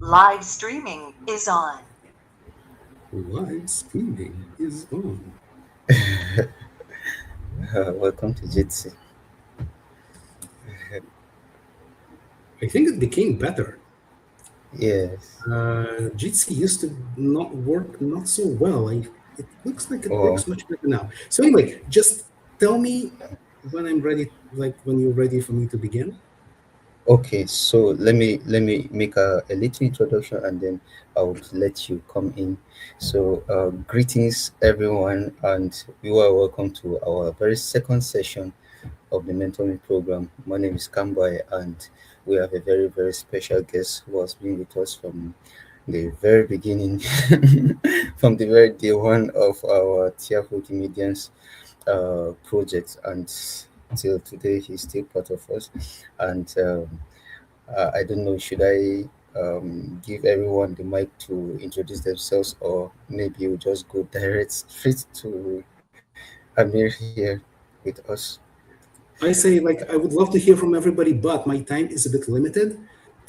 Live streaming is on. Live streaming is on. Welcome to Jitsi. I think it became better. Yes. Jitsi used to not work not so well. It looks like it Oh, works much better now. So anyway, just tell me when I'm ready, like when you're ready for me to begin. okay. So let me make a little introduction, and then I would let you come in. So greetings everyone, and you are welcome to our very second session of the mentoring program. My name is Kambai, and we have a very special guest who has been with us from the very beginning, from the very day one of our Tyap Wikimedians project, and till today he's still part of us. And I don't know, should I give everyone the mic to introduce themselves, or maybe we'll just go direct straight to Amir here with us? I say like I would love to hear from everybody, but my time is a bit limited.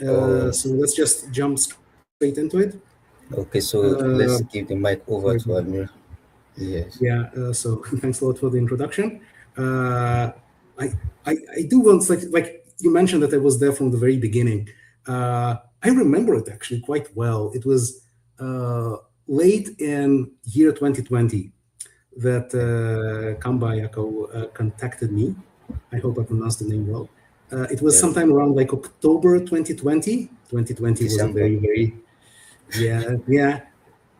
Oh, So let's just jump straight into it. okay, so Uh, let's give the mic Sorry over about to that. Amir. Yes. Yeah, so thanks a lot for the introduction. Uh, I, I do want like you mentioned that I was there from the very beginning. I remember it actually quite well. It was uh, late in year 2020 that Kambayako contacted me. I hope I pronounced the name well. It was Yeah. sometime around like October 2020. 2020 was a December. yeah,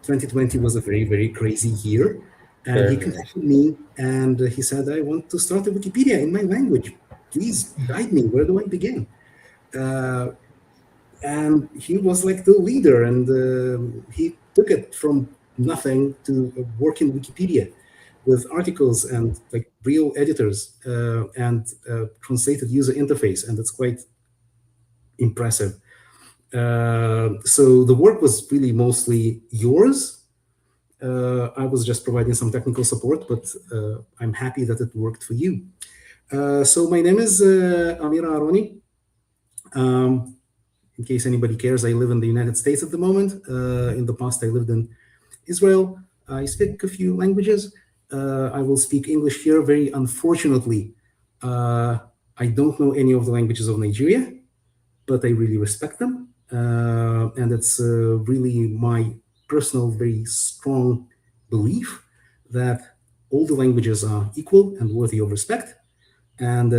2020 was a very crazy year. And he Very much. contacted me and he said, I want to start a Wikipedia in my language. Please guide me. Where do I begin? Uh, and he was like the leader, and he took it from nothing to work in Wikipedia with articles and like real editors and translated user interface. And it's quite impressive. So the work was really mostly yours. I was just providing some technical support, but I'm happy that it worked for you. So my name is Amir Aharoni. Um, in case anybody cares, I live in the United States at the moment. In the past, I lived in Israel. I speak a few languages. I will speak English here. Very unfortunately, uh, I don't know any of the languages of Nigeria, but I really respect them. And it's really my personal, very strong belief that all the languages are equal and worthy of respect. And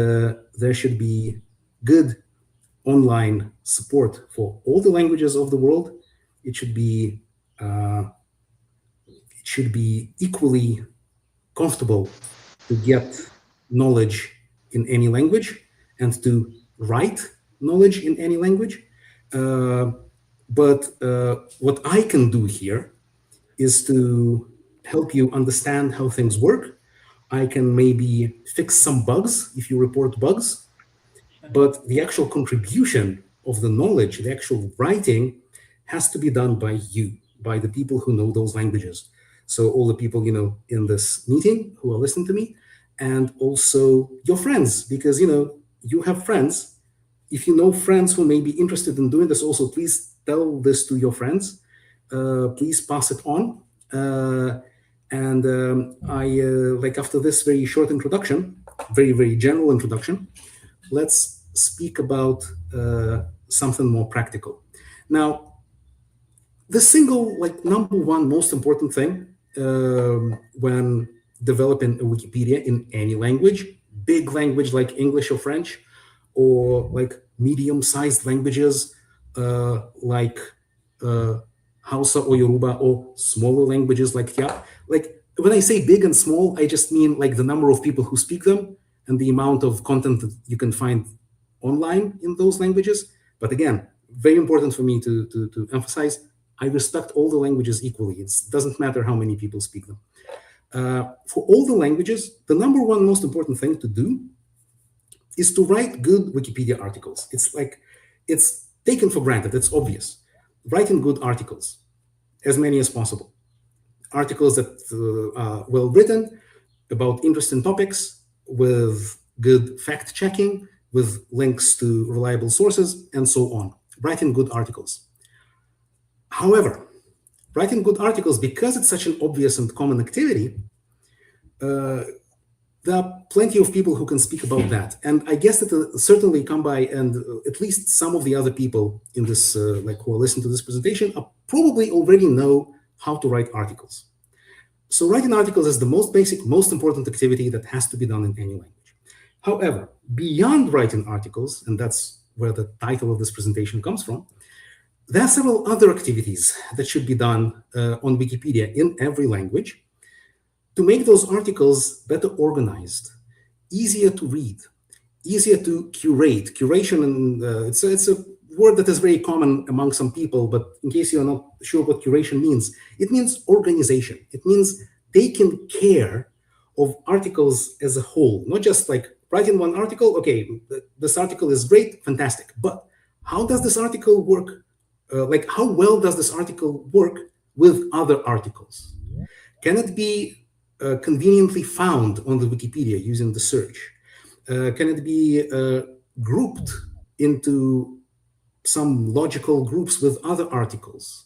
there should be good online support for all the languages of the world. It should be uh, it should be equally comfortable to get knowledge in any language and to write knowledge in any language. Uh, but what I can do here is to help you understand how things work. I can maybe fix some bugs if you report bugs, but the actual contribution of the knowledge, the actual writing, has to be done by you, by the people who know those languages. So all the people in this meeting who are listening to me, and also your friends, because you have friends. If you know friends who may be interested in doing this, also please tell this to your friends. Please pass it on. And I like after this very short introduction, very general introduction, let's speak about something more practical. Now, the single, like number one most important thing when developing a Wikipedia in any language, big language like English or French, or like medium-sized languages like uh, Hausa or Yoruba, or smaller languages like Tyap. Like when I say big and small, I just mean like the number of people who speak them and the amount of content that you can find online in those languages. But again, very important for me to emphasize, I respect all the languages equally. It doesn't matter how many people speak them. For all the languages, the number one most important thing to do is to write good Wikipedia articles. It's like, it's taken for granted, it's obvious. Writing good articles, as many as possible. Articles that are well written, about interesting topics, with good fact checking, with links to reliable sources, and so on. Writing good articles. However, writing good articles, because it's such an obvious and common activity, there are plenty of people who can speak about that. And I guess that certainly come by, and at least some of the other people in this, like who are listening to this presentation, probably already know how to write articles. So writing articles is the most basic, most important activity that has to be done in any language. However, beyond writing articles, and that's where the title of this presentation comes from, there are several other activities that should be done on Wikipedia in every language to make those articles better organized, easier to read, easier to curate. Curation, and it's a word that is very common among some people, but in case you're not sure what curation means, it means organization. It means taking care of articles as a whole, not just like writing one article, okay, this article is great, fantastic, but how does this article work? Like how well does this article work with other articles? Can it be conveniently found on the Wikipedia using the search? Can it be grouped into some logical groups with other articles?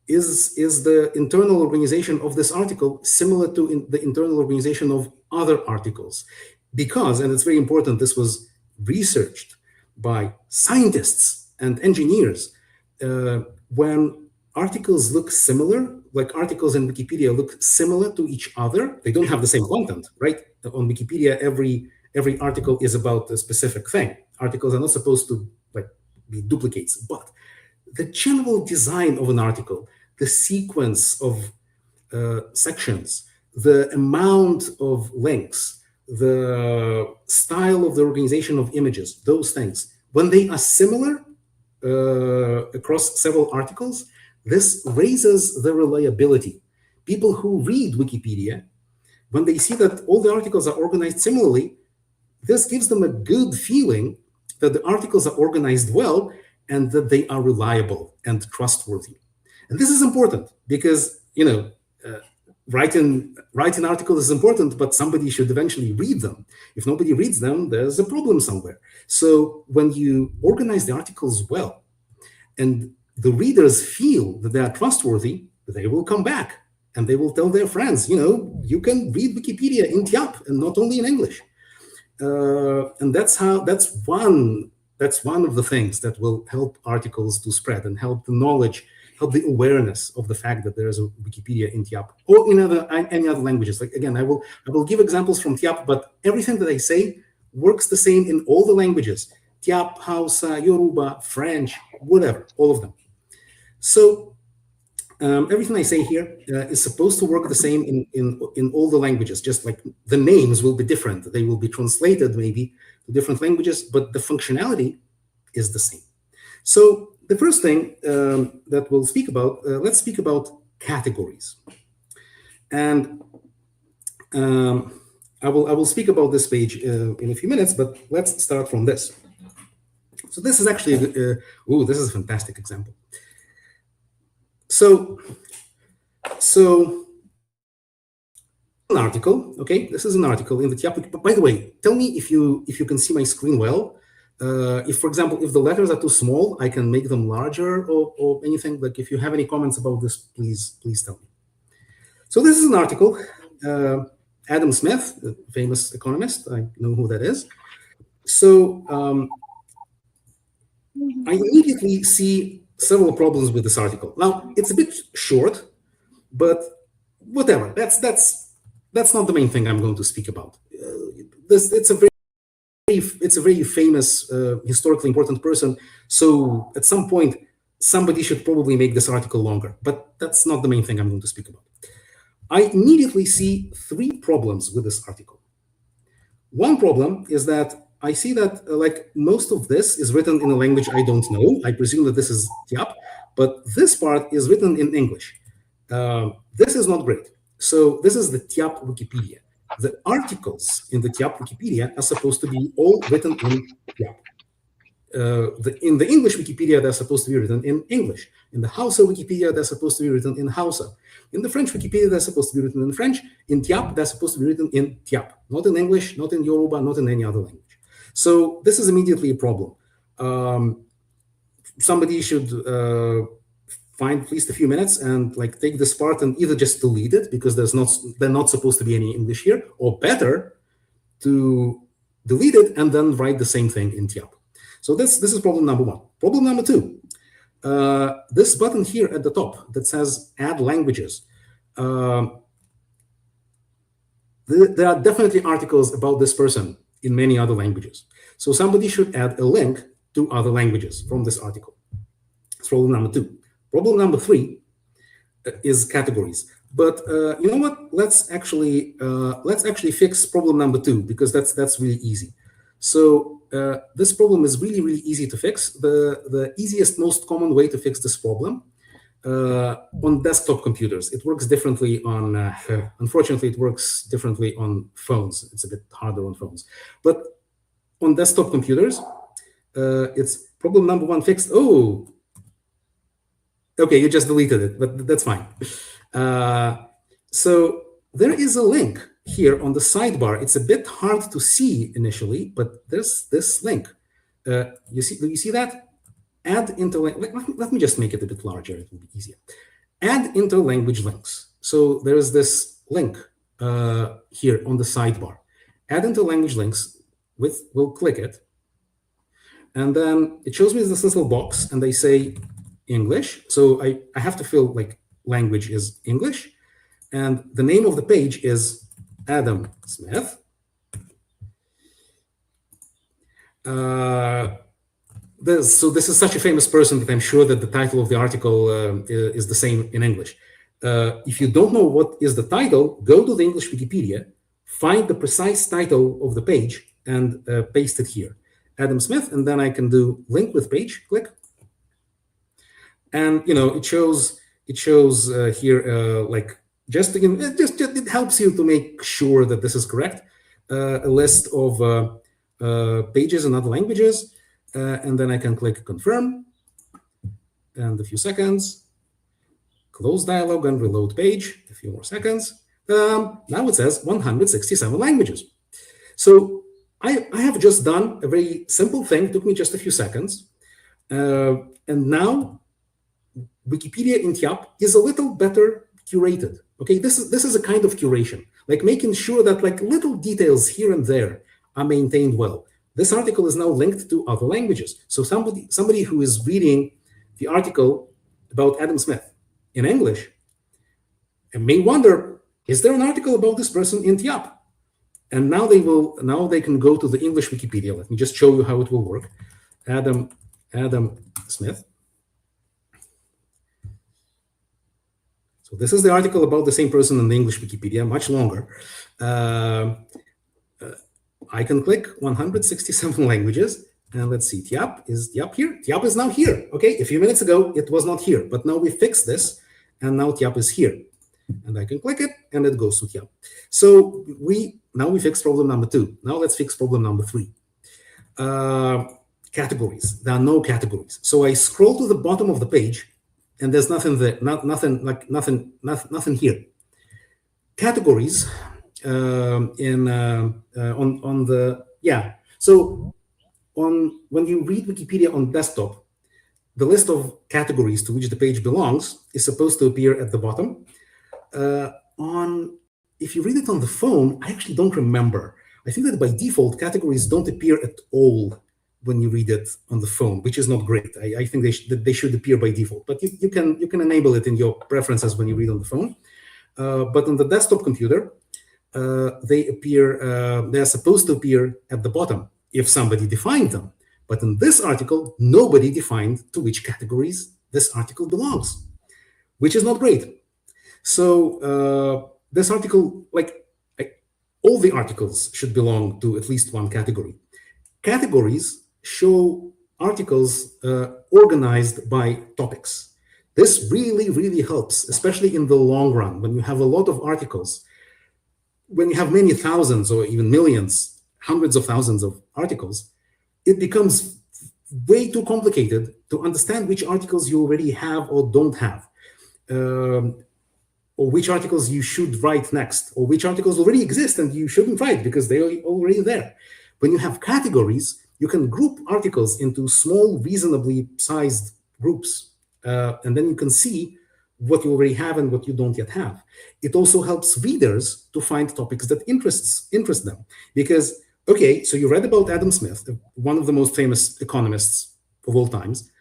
Is the internal organization of this article similar to the internal organization of other articles? Because, and it's very important, this was researched by scientists and engineers. When articles look similar, like articles in Wikipedia look similar to each other, they don't have the same content, right? On Wikipedia, every article is about a specific thing. Articles are not supposed to like be duplicates, but the general design of an article, the sequence of sections, the amount of links, the style of the organization of images, those things, when they are similar across several articles, this raises the reliability. People who read Wikipedia, when they see that all the articles are organized similarly, this gives them a good feeling that the articles are organized well and that they are reliable and trustworthy. And this is important because, you know, writing articles is important, but somebody should eventually read them. If nobody reads them, there's a problem somewhere. So when you organize the articles well and the readers feel that they are trustworthy, they will come back and they will tell their friends, you know, you can read Wikipedia in Tyap and not only in English. And that's one of the things that will help articles to spread and help the knowledge, help the awareness of the fact that there is a Wikipedia in Tyap or in any other languages. Like again, I will give examples from Tyap, but everything that I say works the same in all the languages: Tyap, Hausa, Yoruba, French, whatever, all of them. So everything I say here is supposed to work the same in all the languages, just like the names will be different. They will be translated maybe to different languages, but the functionality is the same. So the first thing that we'll speak about, let's speak about categories. And I will speak about this page in a few minutes, but let's start from this. So this is actually, this is a fantastic example. So an article, okay? This is an article in the Tyap. By the way, tell me if you can see my screen well. If, for example, if the letters are too small, I can make them larger or anything. Like if you have any comments about this, please tell me. So this is an article. Adam Smith, the famous economist, I know who that is. So I immediately see several problems with this article. Now, it's a bit short, but whatever. That's not the main thing I'm going to speak about. It's a very famous, historically important person. So at some point, somebody should probably make this article longer. But that's not the main thing I'm going to speak about. I immediately see three problems with this article. One problem is that I see that like most of this is written in a language I don't know. I presume that this is Tyap, but this part is written in English. This is not great. So this is the Tyap Wikipedia. The articles in the Tyap Wikipedia are supposed to be all written in Tyap. In the English Wikipedia, they're supposed to be written in English. In the Hausa Wikipedia, they're supposed to be written in Hausa. In the French Wikipedia, they're supposed to be written in French. In Tyap, they're supposed to be written in Tyap, not in English, not in Yoruba, not in any other language. So this is immediately a problem. somebody should find at least a few minutes and like take this part and either just delete it because there's not supposed to be any English here, or better, to delete it and then write the same thing in Tyap. So this is problem number one. Problem number two, this button here at the top that says add languages. There are definitely articles about this person in many other languages. So somebody should add a link to other languages from this article. That's problem number two. Problem number three is categories. But you know what? Let's actually fix problem number two, because that's really easy. So this problem is really, really easy to fix. The easiest, most common way to fix this problem on desktop computers. It works differently on, unfortunately, it works differently on phones. It's a bit harder on phones. But on desktop computers, it's problem number one fixed. Oh, okay, you just deleted it, but that's fine. So there is a link here on the sidebar. It's a bit hard to see initially, but there's this link. Do you see that? Add let me just make it a bit larger. It will be easier. Add interlanguage links. So there is this link here on the sidebar. Add interlanguage links. We'll click it, and then it shows me this little box, and they say English. So I have to fill like language is English, and the name of the page is Adam Smith. So this is such a famous person that I'm sure that the title of the article is the same in English. If you don't know what is the title, go to the English Wikipedia, find the precise title of the page, and paste it here, Adam Smith, and then I can do link with page, click, and it shows here like it helps you to make sure that this is correct. A list of pages in other languages. And then I can click confirm, and a few seconds, close dialog and reload page, a few more seconds. Now it says 167 languages. So I have just done a very simple thing, took me just a few seconds. And now Wikipedia in Tyap is a little better curated. Okay, this is a kind of curation, like making sure that like little details here and there are maintained well. This article is now linked to other languages. So somebody who is reading the article about Adam Smith in English and may wonder, is there an article about this person in Tyap? And now they can go to the English Wikipedia. Let me just show you how it will work. Adam Smith. So this is the article about the same person in the English Wikipedia, much longer. I can click 167 languages, and let's see, Tyap here? Tyap is now here. Okay, a few minutes ago, it was not here, but now we fixed this, and now Tyap is here. And I can click it, and it goes to Tyap. So now we fixed problem number two. Now let's fix problem number three. Categories. There are no categories. So I scroll to the bottom of the page, and there's nothing there, nothing here. Categories. So when you read Wikipedia on desktop, the list of categories to which the page belongs is supposed to appear at the bottom. If you read it on the phone, I actually don't remember. I think that by default, categories don't appear at all when you read it on the phone, which is not great. I think they should appear by default, but you can enable it in your preferences when you read on the phone. But on the desktop computer, they are supposed to appear at the bottom if somebody defined them. But in this article, nobody defined to which categories this article belongs, which is not great. So this article, all the articles should belong to at least one category. Categories show articles organized by topics. This really, really helps, especially in the long run, when you have a lot of articles. When you have many thousands or even millions, hundreds of thousands of articles, it becomes way too complicated to understand which articles you already have or don't have, or which articles you should write next, or which articles already exist and you shouldn't write because they're already there. When you have categories, you can group articles into small, reasonably sized groups. And then you can see what you already have and what you don't yet have. It also helps readers to find topics that interest them. Because, okay, so you read about Adam Smith, one of the most famous economists of all times.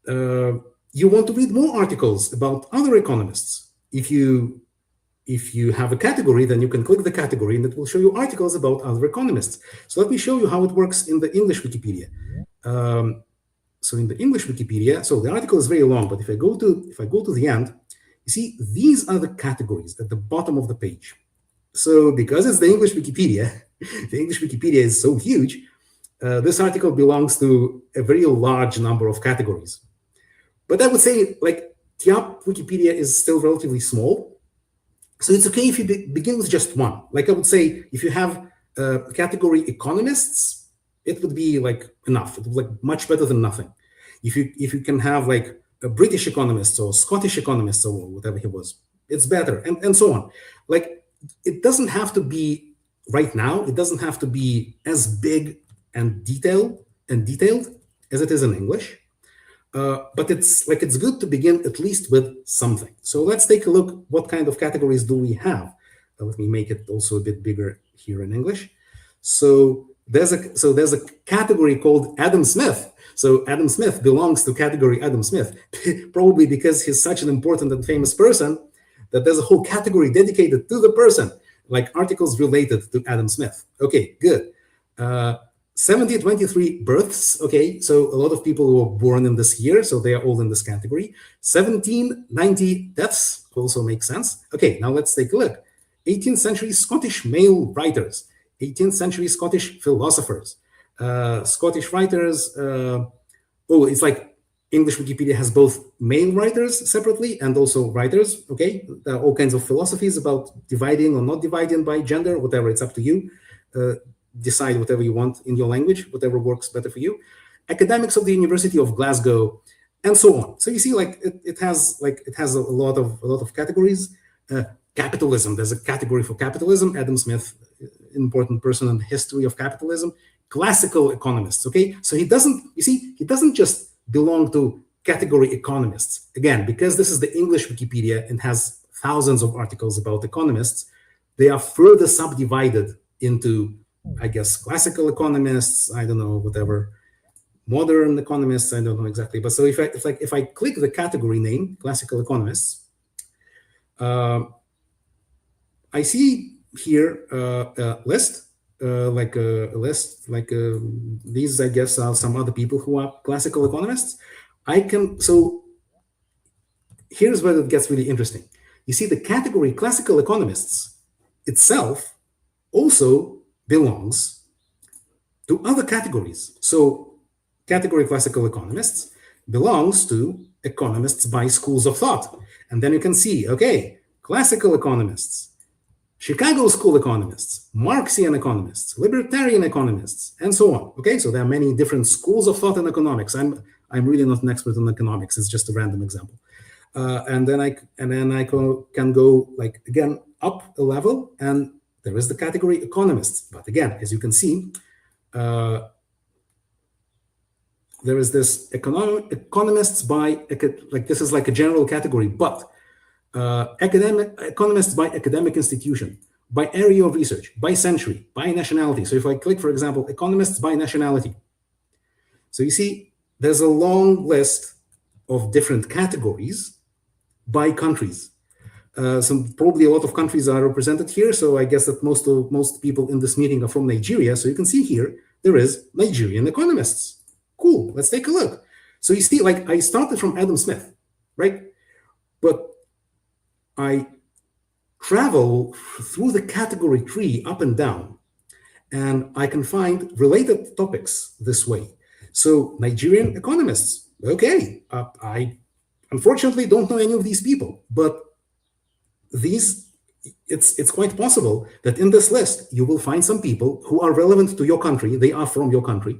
You want to read more articles about other economists. If you have a category, then you can click the category and it will show you articles about other economists. So let me show you how it works in the English Wikipedia. So in the English Wikipedia, so the article is very long, but if I go to the end, you see these are the categories at the bottom of the page. So because it's the English Wikipedia, the English Wikipedia is so huge, this article belongs to a very large number of categories. But I would say, like, Tyap Wikipedia is still relatively small. So it's okay if you begin with just one. Like I would say, if you have category economists, it would be like enough. It would be like much better than nothing. If you can have like a British economist or Scottish economist or whatever he was, it's better, and so on. Like, it doesn't have to be right now. It doesn't have to be as big and detailed as it is in English. But it's good to begin at least with something. So let's take a look. What kind of categories do we have? Let me make it also a bit bigger here in English. So there's a category called Adam Smith. So Adam Smith belongs to category Adam Smith, probably because he's such an important and famous person that there's a whole category dedicated to the person, like articles related to Adam Smith. Okay, good. 1723 births. Okay, so a lot of people who were born in this year, so they are all in this category. 1790 deaths also makes sense. Okay, now let's take a look. 18th century Scottish male writers, 18th century Scottish philosophers, Scottish writers. It's like English Wikipedia has both male writers separately and also writers. Okay, there are all kinds of philosophies about dividing or not dividing by gender, whatever. It's up to you. Decide whatever you want in your language, whatever works better for you. Academics of the University of Glasgow, and so on. So you see, like it has a lot of categories. Capitalism. There's a category for capitalism. Adam Smith, important person in the history of capitalism. Classical economists. Okay, so he doesn't just belong to category economists. Again, because this is the English Wikipedia and has thousands of articles about economists, they are further subdivided into, I guess, classical economists, I don't know, whatever, modern economists, I don't know exactly. But so if I click the category name, classical economists, I see here a list, these, I guess, are some other people who are classical economists. So here's where it gets really interesting. You see, the category classical economists itself also belongs to other categories. So category classical economists belongs to economists by schools of thought. And then you can see, okay, classical economists, Chicago school economists, Marxian economists, libertarian economists, and so on. Okay, so there are many different schools of thought in economics. I'm really not an expert in economics. It's just a random example. And then I can go, like, again, up a level, and there is the category economists. But again, as you can see, there is this economists by, like, this is like a general category, but economists by academic institution, by area of research, by century, by nationality. So if I click, for example, economists by nationality, so you see there's a long list of different categories by countries. So probably a lot of countries are represented here. So I guess that most people in this meeting are from Nigeria. So you can see here there is Nigerian economists. Cool. Let's take a look. So you see, like, I started from Adam Smith, right? But I travel through the category tree up and down, and I can find related topics this way. So Nigerian economists, okay, I unfortunately don't know any of these people, but it's quite possible that in this list you will find some people who are relevant to your country. They are from your country.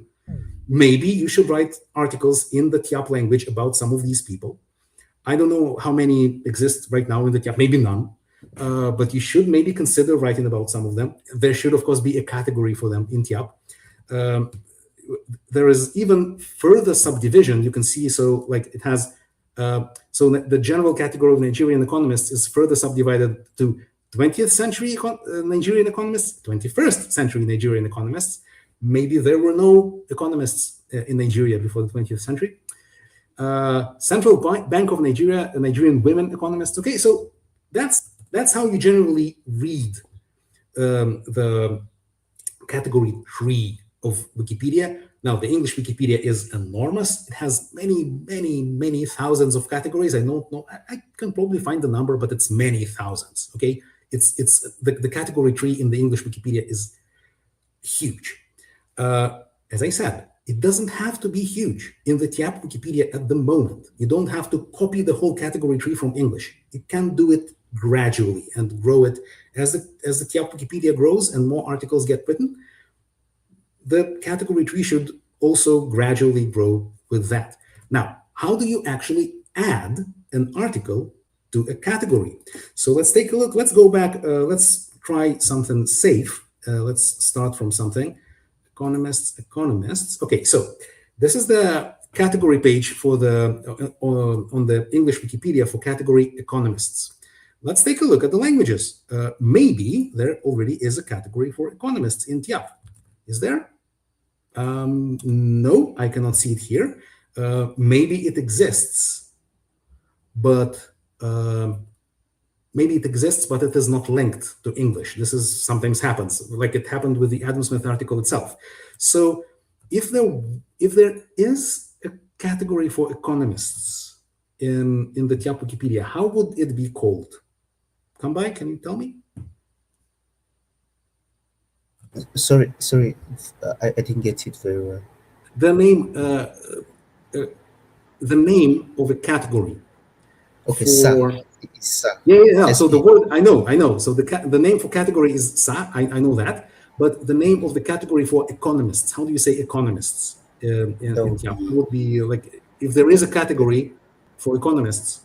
Maybe you should write articles in the Tyap language about some of these people. I don't know how many exist right now in the Tyap, maybe none, but you should maybe consider writing about some of them. There should, of course, be a category for them in Tyap. there is even further subdivision. You can see, so like it has, so the general category of Nigerian economists is further subdivided to 20th century Nigerian economists, 21st century Nigerian economists. Maybe there were no economists in Nigeria before the 20th century. Central Bank of Nigeria, Nigerian women economists. Okay, so that's how you generally read the category tree of Wikipedia. Now, the English Wikipedia is enormous. It has many, many, many thousands of categories. I don't know. I can probably find the number, but it's many thousands. Okay, it's the category tree in the English Wikipedia is huge. As I said, it doesn't have to be huge in the Tyap Wikipedia at the moment. You don't have to copy the whole category tree from English. You can do it gradually and grow it as the Tyap Wikipedia grows and more articles get written. The category tree should also gradually grow with that. Now, how do you actually add an article to a category? So let's take a look. Let's go back. Let's try something safe. Let's start from something. Economists. Okay, so this is the category page for the on the English Wikipedia for category economists. Let's take a look at the languages. Maybe there already is a category for economists in Tyap. Is there? No, I cannot see it here. Maybe it exists, but maybe it exists, but it is not linked to English. This is sometimes happens, like it happened with the Adam Smith article itself. So if there is a category for economists in the Tyap Wikipedia, how would it be called? Come by, can you tell me? Sorry, I didn't get it very well. The name of a category. Okay, for, Sa. Yeah. So the word I know. So the name for category is Sa. I know that, but the name of the category for economists. How do you say economists? Would be like if there is a category for economists.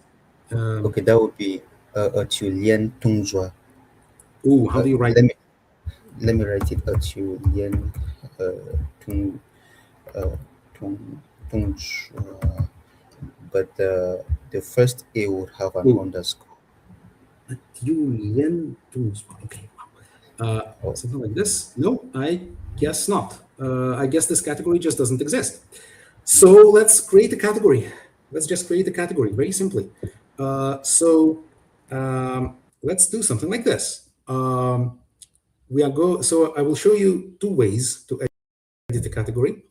Okay, that would be Tulien Tungzwa. Ooh, how do you write? Let me write it. Tulien Tungzwa. But the first A would have an underscore. Okay. Something like this? No, I guess not. I guess this category just doesn't exist. So let's create a category. Let's just create a category very simply. So let's do something like this. So I will show you two ways to edit the category.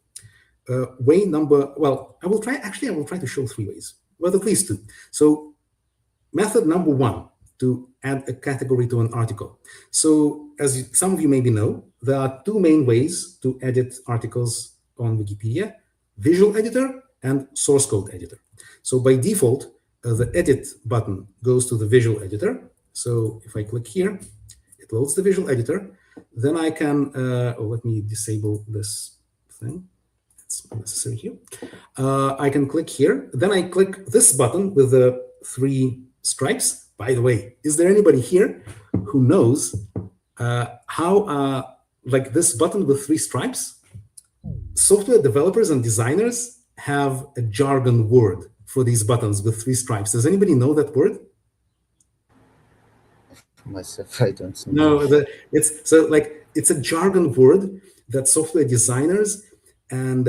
Way number, well, I will try to show three ways, well, at least two. So method number one, to add a category to an article. So as some of you maybe know, there are two main ways to edit articles on Wikipedia: visual editor and source code editor. So by default, the edit button goes to the visual editor. So if I click here, it loads the visual editor. Then I can, let me disable this thing. It's unnecessary here. I can click here. Then I click this button with the three stripes. By the way, is there anybody here who knows how, like this button with three stripes? Software developers and designers have a jargon word for these buttons with three stripes. Does anybody know that word? Myself, I don't know. No, it's a jargon word that software designers and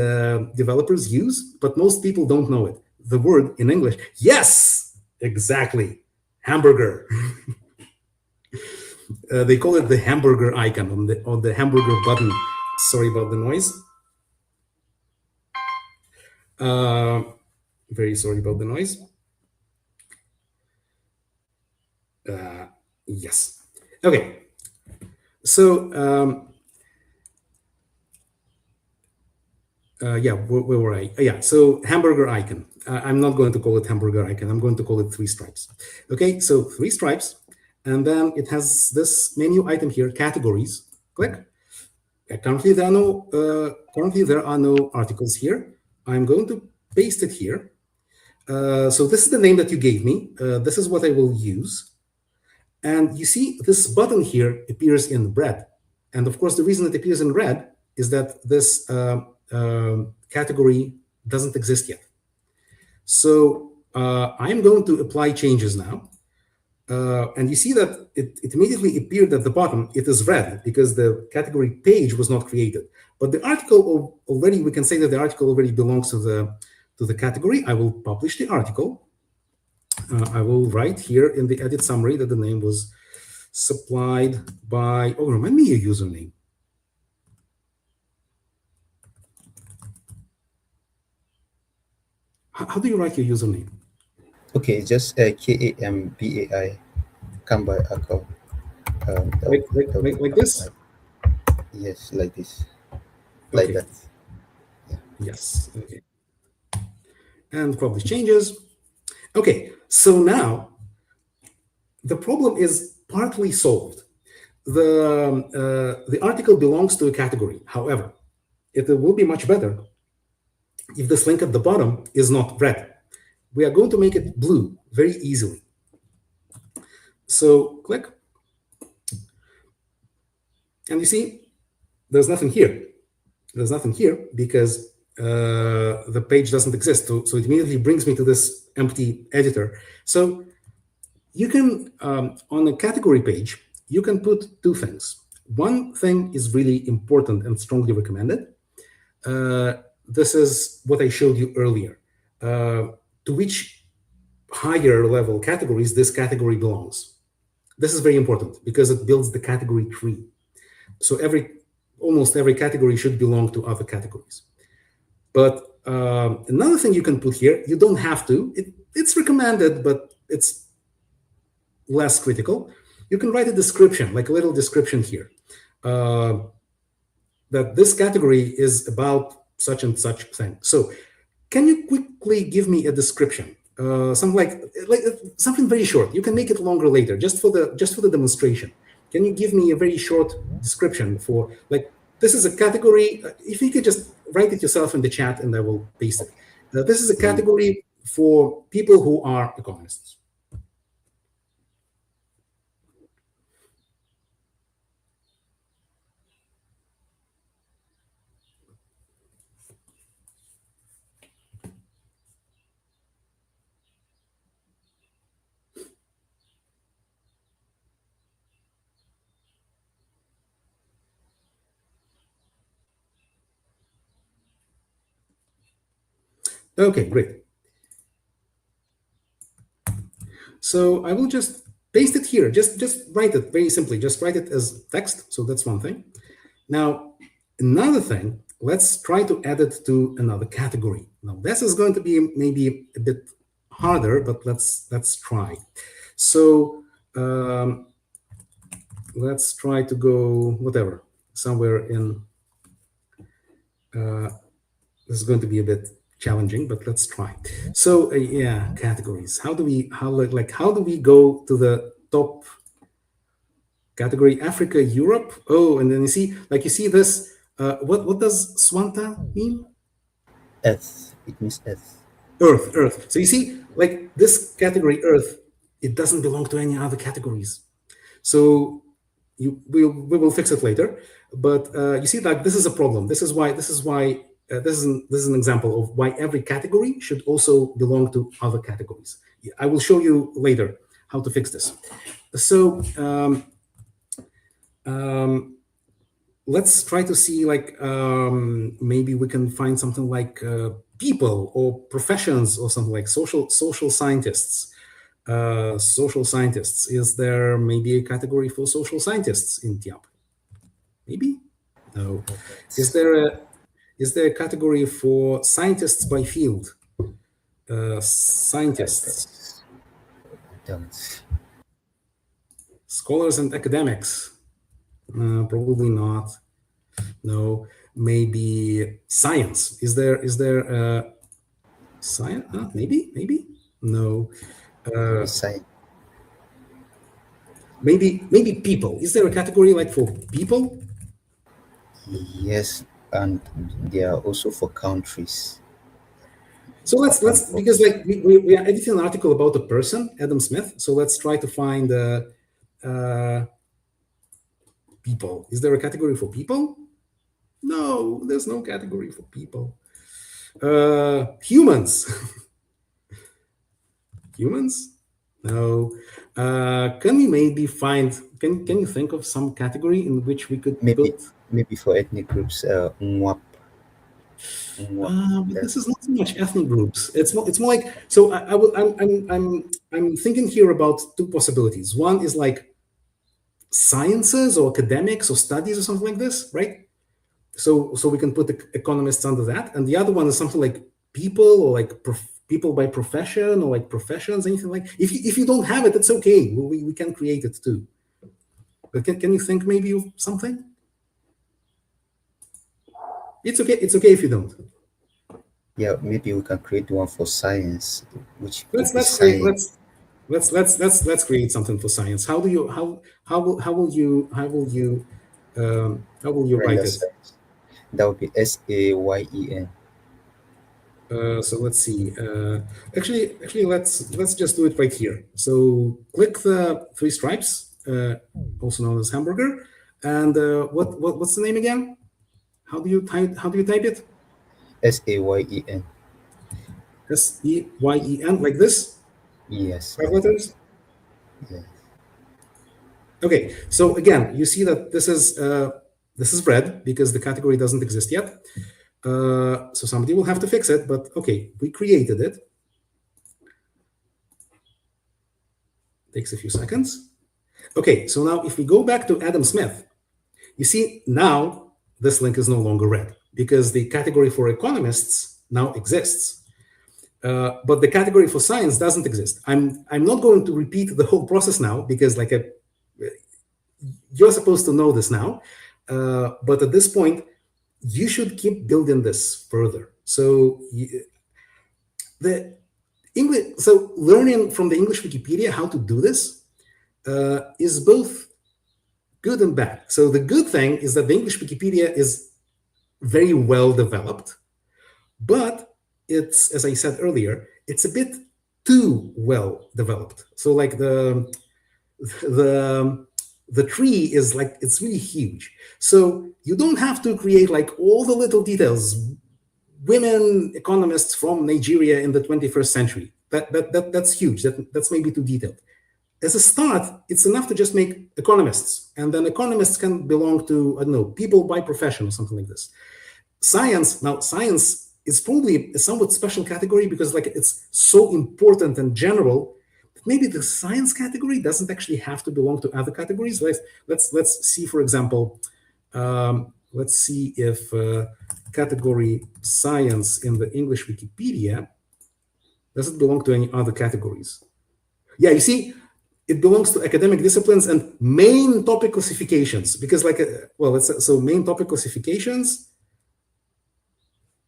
developers use, but most people don't know it. The word in English, yes, exactly, hamburger. They call it the hamburger icon on the hamburger button. Sorry about the noise. Very sorry about the noise. Yes. Okay. So yeah, where were I? Yeah, so hamburger icon. I'm not going to call it hamburger icon. I'm going to call it three stripes. Okay, so three stripes. And then it has this menu item here, categories. Click. Currently, there are no articles here. I'm going to paste it here. So this is the name that you gave me. This is what I will use. And you see this button here appears in red. And of course, the reason it appears in red is that this category doesn't exist yet. So I'm going to apply changes now. And you see that it immediately appeared at the bottom. It is red because the category page was not created. But the article already, we can say that the article already belongs to the category. I will publish the article. I will write here in the edit summary that the name was supplied by, oh, remind me your username. How do you write your username? Okay, just KAMBAI, Kambai account. Like this? Yes, like this. Like Okay. that. Yeah. Yes. Okay. And publish changes. Okay. So now the problem is partly solved. The article belongs to a category. However, it will be much better if this link at the bottom is not red. We are going to make it blue very easily. So click. And you see, there's nothing here. There's nothing here because the page doesn't exist. So it immediately brings me to this empty editor. So you can, on a category page, you can put two things. One thing is really important and strongly recommended. This is what I showed you earlier. To which higher level categories this category belongs. This is very important because it builds the category tree. So almost every category should belong to other categories. But another thing you can put here, you don't have to. It's recommended, but it's less critical. You can write a description, like a little description here, that this category is about such and such thing. So can you quickly give me a description? Something like something very short. You can make it longer later, just for the demonstration. Can you give me a very short description for, like, this is a category? If you could just write it yourself in the chat and I will paste it. This is a category for people who are economists. Okay, great. So I will just paste it here. Just write it very simply. Just write it as text. So that's one thing. Now, another thing, let's try to add it to another category. Now, this is going to be maybe a bit harder, but let's try. So let's try to go whatever, somewhere in. This is going to be a bit challenging, but let's try. So yeah, categories. How do we go to the top category? Africa, Europe. Oh, and then you see this. What does Swanta mean? Earth. It means earth. Earth. So you see, like this category, Earth, it doesn't belong to any other categories. So we will fix it later. But you see, like this is a problem. This is why. This is an example of why every category should also belong to other categories. I will show you later how to fix this. So let's try to see, like, maybe we can find something like people or professions or something like social scientists. Social scientists. Is there maybe a category for social scientists in Tyap? Maybe? No. Is there a category for scientists by field? Scientists. Don't. Scholars and academics? Probably not. No. Maybe science. Is there science? Maybe. No. Science. Maybe people. Is there a category like for people? Yes, and they are also for countries. So let's because like we are editing an article about a person, Adam Smith. So let's try to find people. Is there a category for people? No, there's no category for people. Humans. Humans? No. Can we maybe find? Can you think of some category in which we could Maybe put? maybe for ethnic groups, Mwap, Mwap. But this That's is not so much ethnic groups. It's more like so. I will. I'm thinking here about two possibilities. One is like sciences or academics or studies or something like this, right? So we can put the economists under that, and the other one is something like people or like people by profession or like professions, anything like. If you don't have it, it's okay. We can create it too. But can you think maybe of something? It's okay. It's okay if you don't. yeah. Maybe we can create one for science, which Let's would be let's create science. let's create something for science. How do you how will you write Render it? science. That would be SAYEN. So let's see. Actually, let's just do it right here. So click the three stripes, also known as hamburger, and what's the name again? How do you type it? SAYEN. SEYEN, like this, Yes, five like that. letters. Yeah. Okay. So again, you see that this is red because the category doesn't exist yet. So somebody will have to fix it. But okay, we created it. Takes a few seconds. Okay, so now if we go back to Adam Smith, you see now this link is no longer red because the category for economists now exists. But the category for science doesn't exist. I'm not going to repeat the whole process now because you're supposed to know this now. But at this point, you should keep building this further. So learning from the English Wikipedia how to do this is both good and bad. So the good thing is that the English Wikipedia is very well developed, but it's, as I said earlier, it's a bit too well developed. So like the tree is like it's really huge. So you don't have to create like all the little details. Women economists from Nigeria in the 21st century. That's huge. That's maybe too detailed. As a start, it's enough to just make economists, and then economists can belong to, I don't know, people by profession or something like this. Science is probably a somewhat special category because like it's so important and general that maybe the science category doesn't actually have to belong to other categories. Let's see, for example, let's see if category science in the English Wikipedia doesn't belong to any other categories. Yeah, you see, it belongs to academic disciplines and main topic classifications because so main topic classifications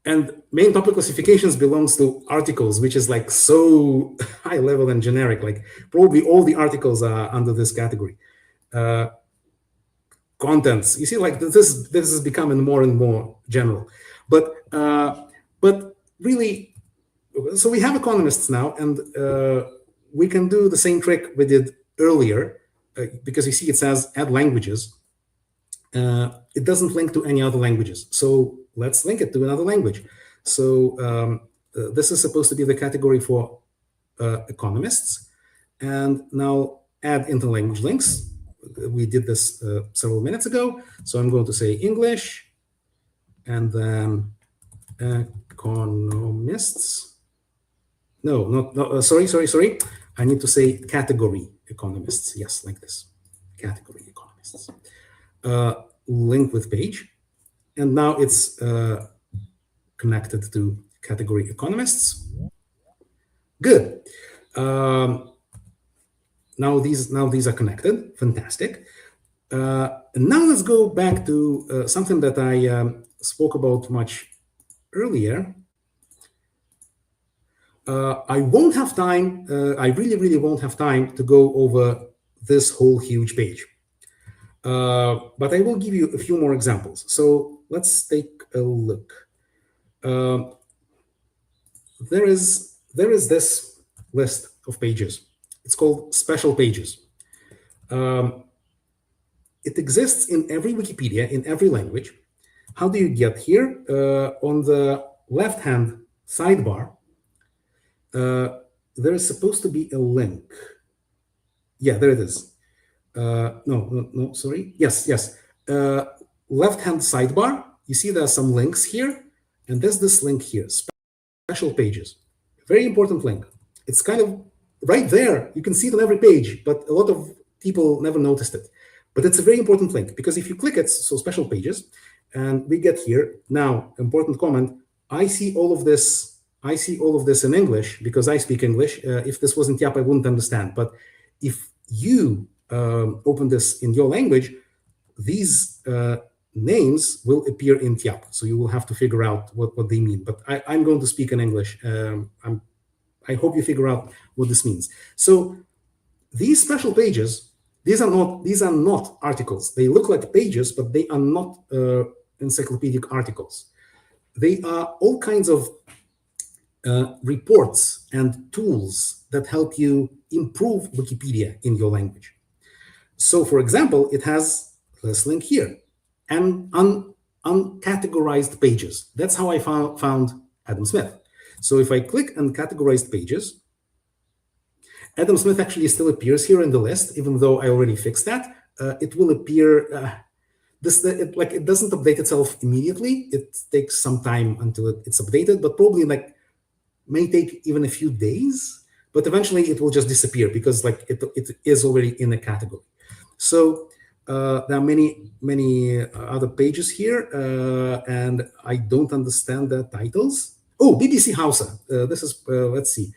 and main topic classifications belongs to articles, which is like so high level and generic. Like probably all the articles are under this category. Contents, you see, like this is becoming more and more general. But really, so we have economists now, and we can do the same trick we did earlier because you see it says add languages. It doesn't link to any other languages. So let's link it to another language. So this is supposed to be the category for economists. And now add interlanguage links. We did this several minutes ago. So I'm going to say English and then economists. No, sorry. I need to say category economists. Yes, like this, category economists. Link with page. And now it's connected to category economists. Good. Now these are connected. Fantastic. And now let's go back to something that I spoke about much earlier. I won't have time. I really won't have time to go over this whole huge page. But I will give you a few more examples. So let's take a look. There is this list of pages. It's called special pages. It exists in every Wikipedia, in every language. How do you get here? On the left-hand sidebar, there is supposed to be a link. Yeah, there it is. No, sorry. Yes. Left-hand sidebar, you see there are some links here, and there's this link here, special pages. Very important link. It's kind of right there. You can see it on every page, but a lot of people never noticed it. But it's a very important link because if you click it, so special pages, and we get here now, important comment, I see all of this in English because I speak English. If this wasn't Tyap, I wouldn't understand. But if you open this in your language, these names will appear in Tyap. So you will have to figure out what they mean. But I'm going to speak in English. I hope you figure out what this means. So these special pages, these are not articles. They look like pages, but they are not encyclopedic articles. They are all kinds of reports and tools that help you improve Wikipedia in your language. So, for example, it has this link here, and uncategorized pages. That's how I found Adam Smith. So if I click uncategorized pages, Adam Smith actually still appears here in the list, even though I already fixed that. It will appear, it doesn't update itself immediately. It takes some time until it's updated, but probably may take even a few days, but eventually it will just disappear because it is already in a category. So there are many other pages here, and I don't understand the titles. Oh, BBC Hausa. This is, let's see.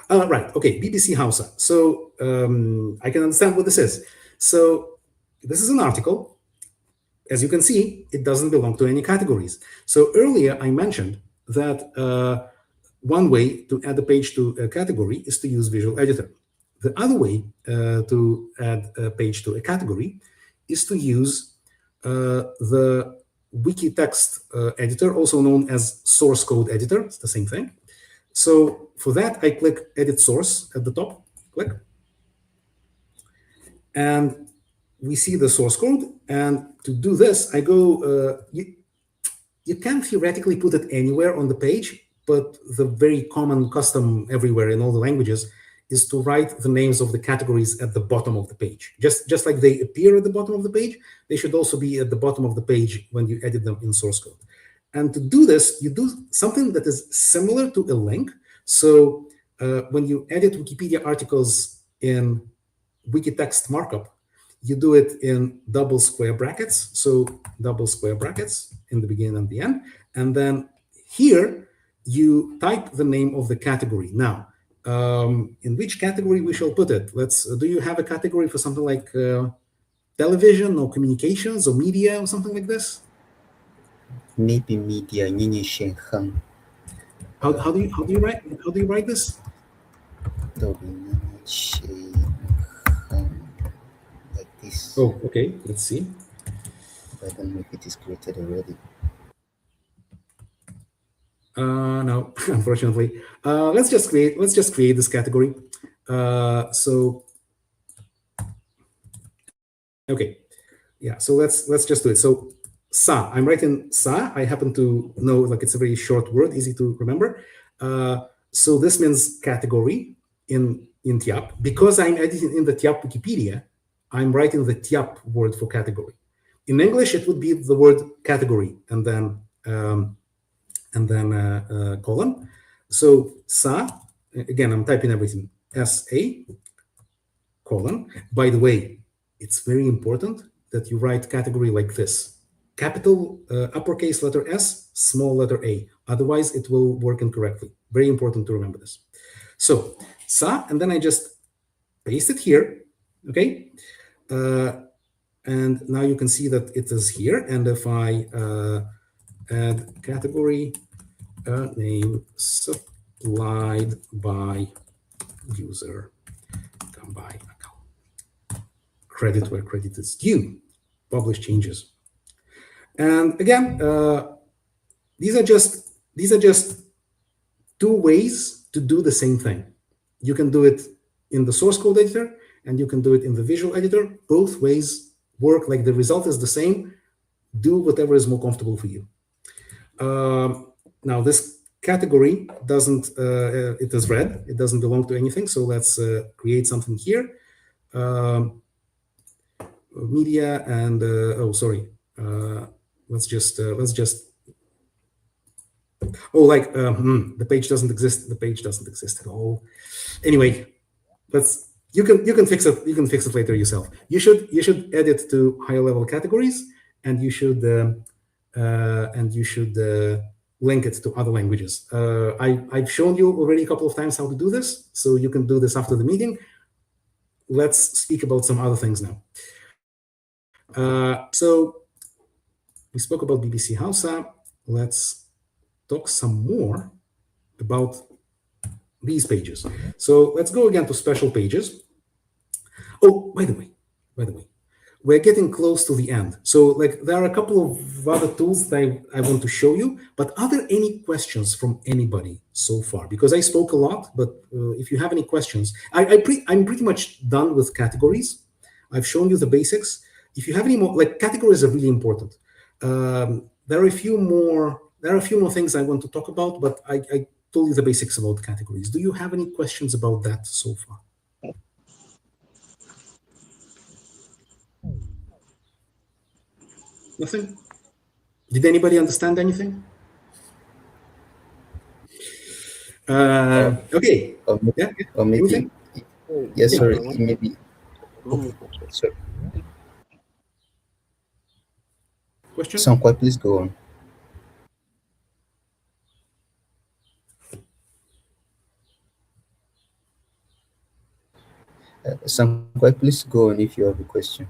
Right, okay, BBC Hausa. So I can understand what this is. So this is an article. As you can see, it doesn't belong to any categories. So earlier I mentioned that one way to add a page to a category is to use Visual Editor. The other way to add a page to a category is to use the wiki text editor, also known as source code editor. It's the same thing. So for that, I click Edit Source at the top, click. And we see the source code. And to do this, I go, you can theoretically put it anywhere on the page, but the very common custom everywhere in all the languages is to write the names of the categories at the bottom of the page. Just like they appear at the bottom of the page, they should also be at the bottom of the page when you edit them in source code. And to do this, you do something that is similar to a link. So when you edit Wikipedia articles in wiki text markup, you do it in double square brackets. So double square brackets in the beginning and the end. And then here, you type the name of the category. Now, in which category we shall put it? Do you have a category for something like television or communications or media or something like this? Maybe media. How do you write this? Like this. Oh, okay. Let's see. I don't know if it is created already. No, unfortunately. Let's just create this category. So okay, yeah. So let's just do it. So sa, I'm writing sa. I happen to know it's a very short word, easy to remember. So this means category in Tyap. Because I'm editing in the Tyap Wikipedia, I'm writing the Tyap word for category. In English, it would be the word category and then colon. So sa, again, I'm typing everything, S-A, colon. By the way, it's very important that you write category like this. Capital uppercase letter S, small letter A. Otherwise, it will work incorrectly. Very important to remember this. So sa, and then I just paste it here, okay? And now you can see that it is here. And if I add category name supplied by user, come by account, credit where credit is due, publish changes. And again, these are just two ways to do the same thing. You can do it in the source code editor and you can do it in the visual editor. Both ways work, like the result is the same. Do whatever is more comfortable for you. Now this category doesn't, it is red, it doesn't belong to anything. So let's create something here. Media and, oh, sorry. Let's just, oh, like, the page doesn't exist. The page doesn't exist at all. Anyway, you can fix it. You can fix it later yourself. You should edit to higher level categories, and you should link it to other languages. I've shown you already a couple of times how to do this, so you can do this after the meeting. Let's speak about some other things now. So we spoke about BBC Hausa. Let's talk some more about these pages. So let's go again to special pages. Oh, by the way, we're getting close to the end. So like there are a couple of other tools that I want to show you, but are there any questions from anybody so far? Because I spoke a lot, but if you have any questions, I'm pretty much done with categories. I've shown you the basics. If you have any more, like categories are really important. There are a few more things I want to talk about, but I told you the basics about categories. Do you have any questions about that so far? Nothing? Did anybody understand anything? Okay. Yeah. Or maybe, yes, Yeah. sorry, maybe. Sorry. Question? Sankwai, please go on. Sankwai, please go on if you have a question.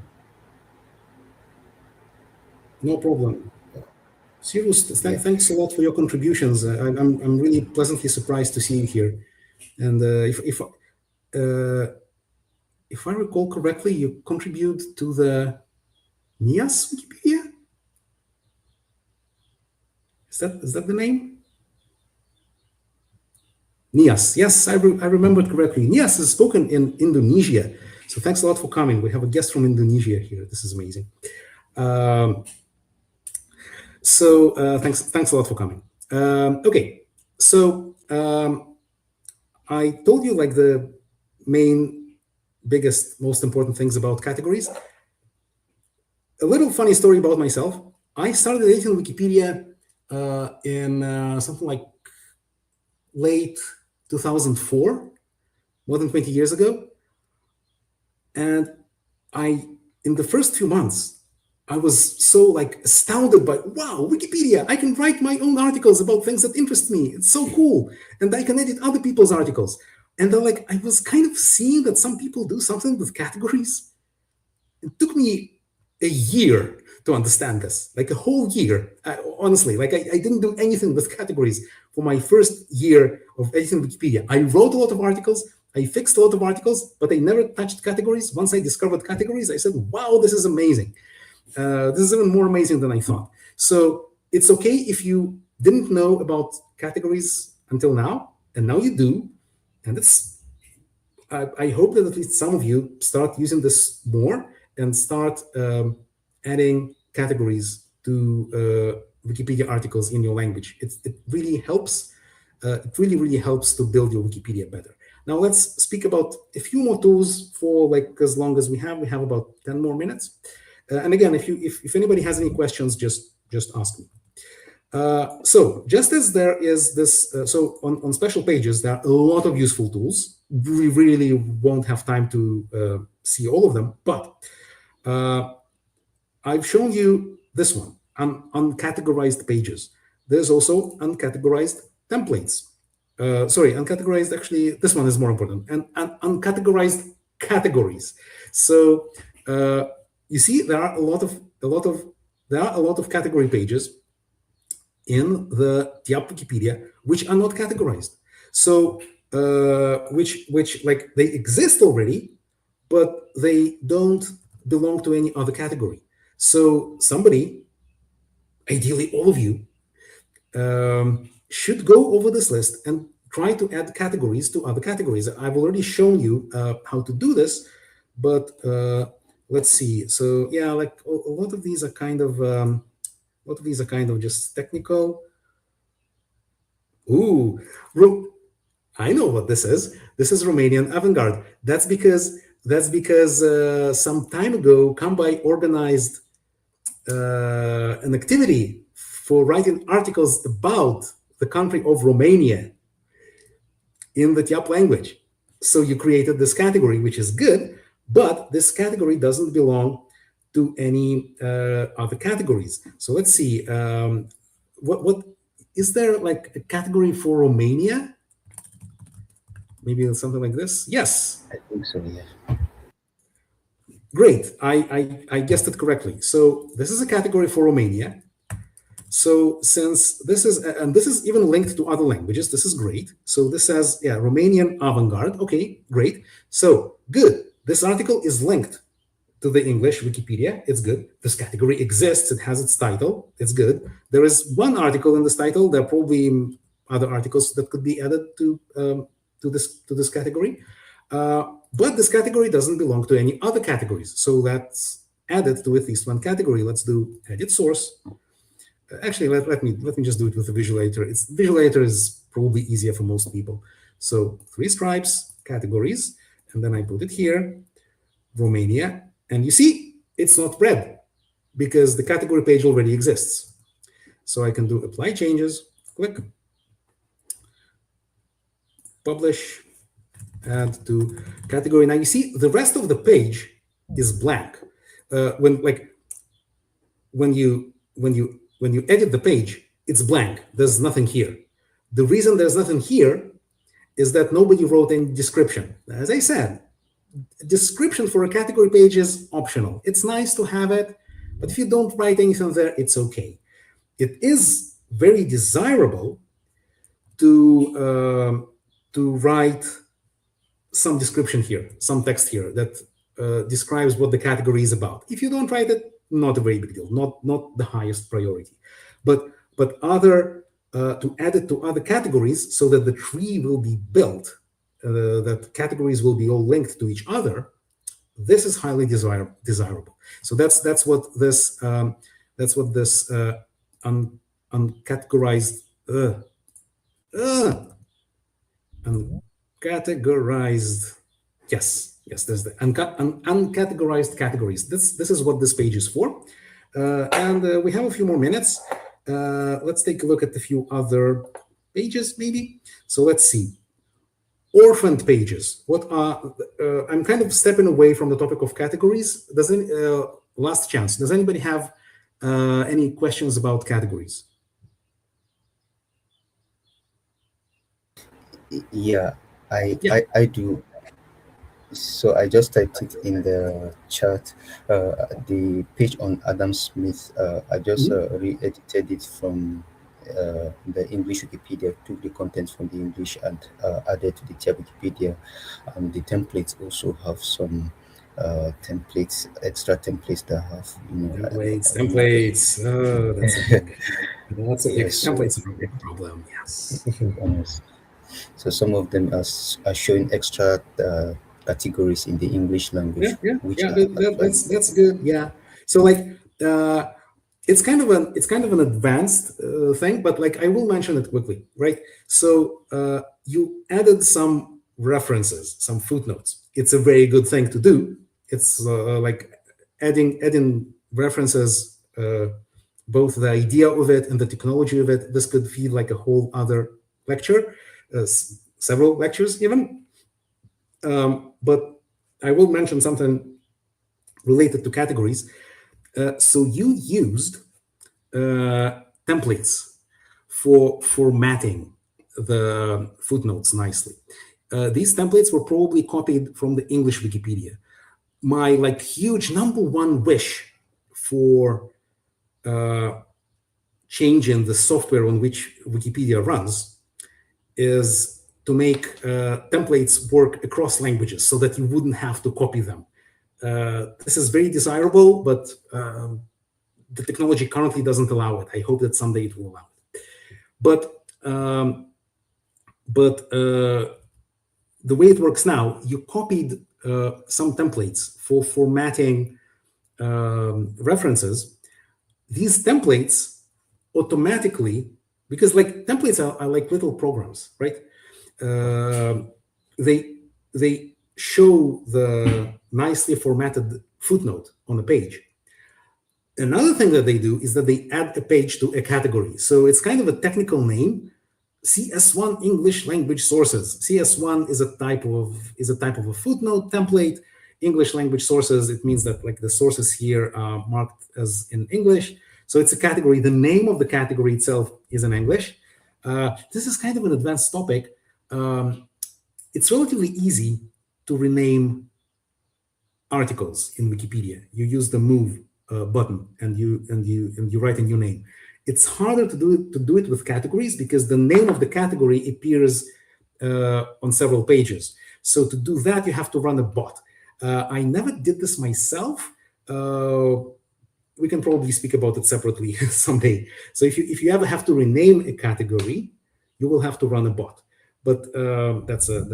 No problem. Cyrus, thanks a lot for your contributions. I'm really pleasantly surprised to see you here. And if I recall correctly, you contribute to the NIAS Wikipedia? Is that the name? NIAS. Yes, I remembered correctly. NIAS is spoken in Indonesia. So thanks a lot for coming. We have a guest from Indonesia here. This is amazing. So thanks a lot for coming. Okay, so I told you like the main, biggest, most important things about categories. A little funny story about myself. I started editing Wikipedia in something like late 2004, more than 20 years ago. And in the first few months, I was so like astounded by, wow, Wikipedia, I can write my own articles about things that interest me. It's so cool. And I can edit other people's articles. And then like, I was kind of seeing that some people do something with categories. It took me a year to understand this, like a whole year. Honestly, like I didn't do anything with categories for my first year of editing Wikipedia. I wrote a lot of articles. I fixed a lot of articles, but I never touched categories. Once I discovered categories, I said, wow, this is amazing. This is even more amazing than I thought. So it's okay if you didn't know about categories until now, and now you do. And I hope that at least some of you start using this more and start adding categories to Wikipedia articles in your language. It really helps. It really helps to build your Wikipedia better. Now let's speak about a few more tools for like as long as we have about 10 more minutes. And again, if anybody has any questions, just ask me. So just as there is this, so on special pages, there are a lot of useful tools. We really won't have time to see all of them, but I've shown you this one, uncategorized pages. There's also uncategorized templates. Sorry, uncategorized, actually, this one is more important, and uncategorized categories. So you see, there are a lot of category pages in the Tyap Wikipedia which are not categorized. So which like they exist already, but they don't belong to any other category. So somebody, ideally all of you, should go over this list and try to add categories to other categories. I've already shown you how to do this, but let's see. So yeah, like a lot of these are kind of just technical. Ooh, I know what this is. This is Romanian avant-garde. That's because some time ago, Kambai organized an activity for writing articles about the country of Romania in the Tyap language. So you created this category, which is good, but this category doesn't belong to any other categories. So let's see. What is there, like a category for Romania? Maybe something like this. Yes, I think so, yeah. great. I guessed it correctly. So this is a category for Romania. So since this is, and this is even linked to other languages, this is great. So this says, yeah, Romanian avant-garde. Okay, great. So good. This article is linked to the English Wikipedia. It's good. This category exists. It has its title. It's good. There is one article in this title. There are probably other articles that could be added to this category. But this category doesn't belong to any other categories. So let's add it to at least one category. Let's do edit source. Actually, let me just do it with the visual editor. Visual editor is probably easier for most people. So 3 stripes, categories, and then I put it here, Romania, and you see it's not red because the category page already exists. So I can do apply changes, click, publish, add to category. Now you see the rest of the page is blank. When you edit the page, it's blank. There's nothing here. The reason there's nothing here is that nobody wrote any description. As I said, description for a category page is optional. It's nice to have it, but if you don't write anything there, it's okay. It is very desirable to write some description here, some text here that describes what the category is about. If you don't write it, not a very big deal, not the highest priority, but to add it to other categories so that the tree will be built, that categories will be all linked to each other. This is highly desirable. So that's what this uncategorized uncategorized. Yes, there's the uncategorized categories. This is what this page is for. And we have a few more minutes. Let's take a look at a few other pages, maybe. So let's see. Orphaned pages. What are? I'm kind of stepping away from the topic of categories. Last chance. Does anybody have any questions about categories? Yeah, I do. So I just typed it in the chat. The page on Adam Smith. I just re-edited it from the English Wikipedia, took the contents from the English and added to the Tyap Wikipedia. The templates also have some extra templates that have, templates. Oh, that's a big Yes, so- templates are a big problem. Yes. Yes. So some of them are showing extra categories in the English language, which are That's good. Yeah. So like it's kind of an advanced thing, but like I will mention it quickly, right? So you added some references, some footnotes. It's a very good thing to do. It's like adding references, both the idea of it and the technology of it. This could feel like a whole other lecture, several lectures even. But I will mention something related to categories. So you used templates for formatting the footnotes nicely. These templates were probably copied from the English Wikipedia. My huge number one wish for changing the software on which Wikipedia runs is to make templates work across languages so that you wouldn't have to copy them. This is very desirable, but the technology currently doesn't allow it. I hope that someday it will allow it. But the way it works now, you copied some templates for formatting references, these templates automatically, because like templates are like little programs, right? They show the nicely formatted footnote on a page. Another thing that they do is that they add a page to a category. So it's kind of a technical name. CS1 English language sources. CS1 is a type of a footnote template. English language sources, it means that like the sources here are marked as in English. So it's a category. The name of the category itself is in English. This is kind of an advanced topic. It's relatively easy to rename articles in Wikipedia. You use the move button and you write a new name. It's harder to do it with categories because the name of the category appears on several pages. So to do that, you have to run a bot. I never did this myself. We can probably speak about it separately someday. So if you ever have to rename a category, you will have to run a bot. But that's a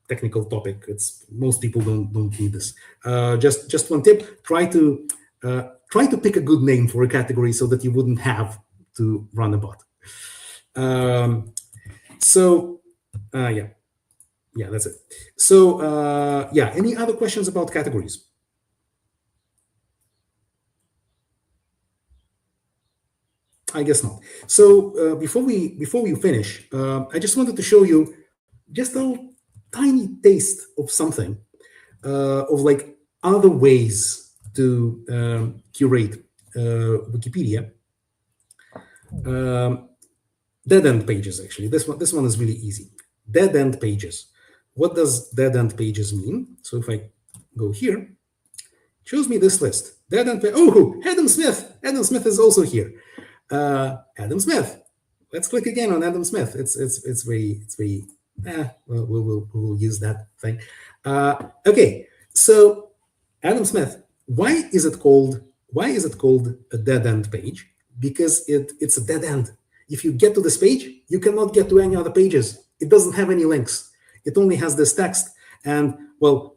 technical topic. Most people don't need this. Just one tip: try to pick a good name for a category so that you wouldn't have to run a bot. Yeah, that's it. So yeah, any other questions about categories? I guess not. So before we finish, I just wanted to show you just a tiny taste of something, of like other ways to curate Wikipedia. Dead end pages, actually. This one is really easy. Dead end pages. What does dead end pages mean? So if I go here, it shows me this list. Dead end. Oh, Adam Smith. Adam Smith is also here. Adam Smith. Let's click again on Adam Smith. It's very. Well, we'll use that thing. Okay. So Adam Smith. Why is it called a dead end page? Because it's a dead end. If you get to this page, you cannot get to any other pages. It doesn't have any links. It only has this text. And well,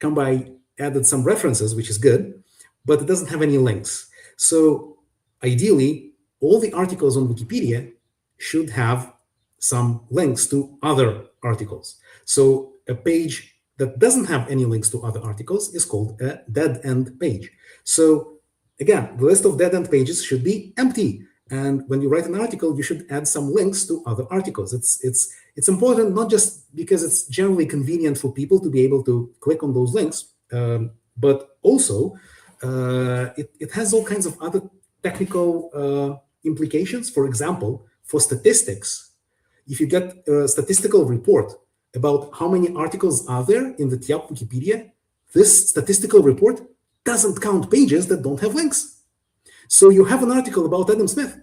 Kambai added some references, which is good, but it doesn't have any links. So ideally, all the articles on Wikipedia should have some links to other articles. So a page that doesn't have any links to other articles is called a dead end page. So again, the list of dead end pages should be empty. And when you write an article, you should add some links to other articles. It's important not just because it's generally convenient for people to be able to click on those links, but also it has all kinds of other technical implications. For example, for statistics, if you get a statistical report about how many articles are there in the Tyap Wikipedia, this statistical report doesn't count pages that don't have links. So you have an article about Adam Smith,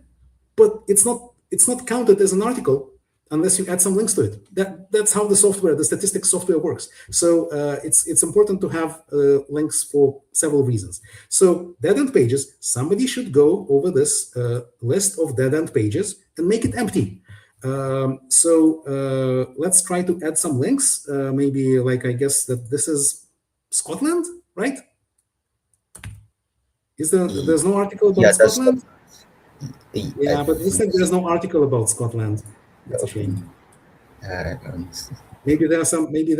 but it's not counted as an article unless you add some links to it. That's how the statistics software works. So it's important to have links for several reasons. So dead end pages, somebody should go over this list of dead end pages and make it empty. So let's try to add some links. Maybe like, I guess that this is Scotland, right? There's no article about Scotland? Yeah, but it looks like there's no article about Scotland. That's a shame. Maybe there are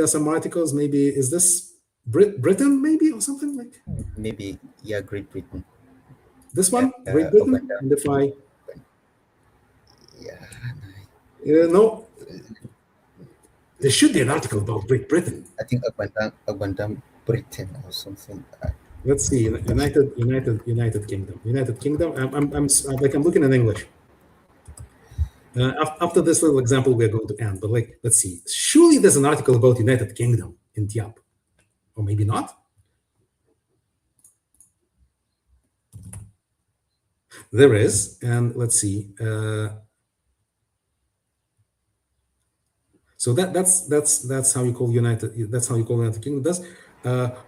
some articles. Maybe is this Britain? Maybe or something like. Maybe Great Britain. This one, Great Britain. And if I. No. There should be an article about Great Britain. I think Abandon Britain or something. Let's see, United Kingdom. I'm looking at English. After this little example, we're going to end. But like, let's see. Surely there's an article about United Kingdom in Tyap, or maybe not. There is, and let's see. So that's how you call United. That's how you call United Kingdom.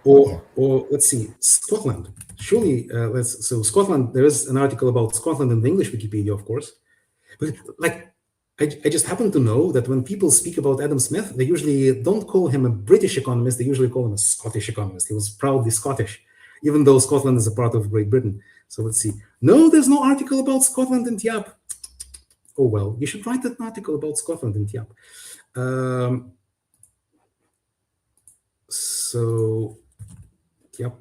Or let's see, Scotland. Surely, so Scotland. There is an article about Scotland in the English Wikipedia, of course. But like, I just happen to know that when people speak about Adam Smith, they usually don't call him a British economist, they usually call him a Scottish economist. He was proudly Scottish, even though Scotland is a part of Great Britain. So let's see. No, there's no article about Scotland in Tyap. Oh, well, you should write an article about Scotland in Tyap. So, Tyap,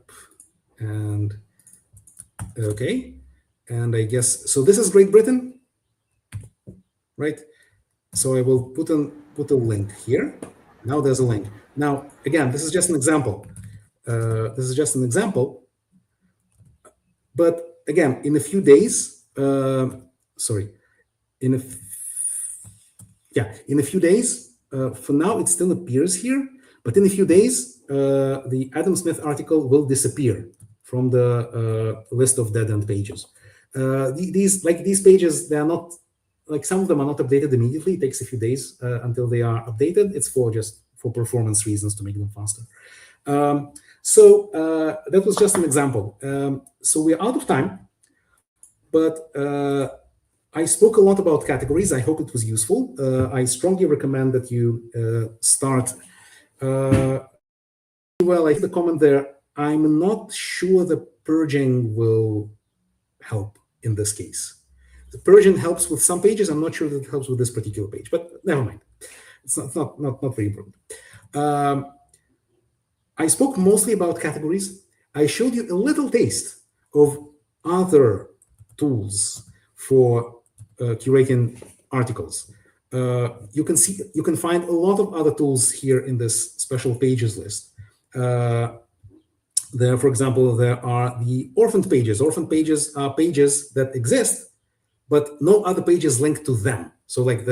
and okay. And I guess, so this is Great Britain, right? So I will put a link here. Now there's a link. Now, again, this is just an example. But again, in a few days, in a few days, for now it still appears here, but in a few days, the Adam Smith article will disappear from the list of dead-end pages. These pages, they are not, like some of them are not updated immediately. It takes a few days until they are updated. It's just for performance reasons to make them faster. So that was just an example. So we're out of time, but I spoke a lot about categories. I hope it was useful. I strongly recommend that you start. Well, I see the comment there. I'm not sure the purging will help in this case. The purging helps with some pages. I'm not sure that it helps with this particular page, but never mind. It's not very important. I spoke mostly about categories. I showed you a little taste of other tools for curating articles. You can find a lot of other tools here in this special pages list. There, for example, there are the orphaned pages. Orphaned pages are pages that exist, but no other pages link to them. So, like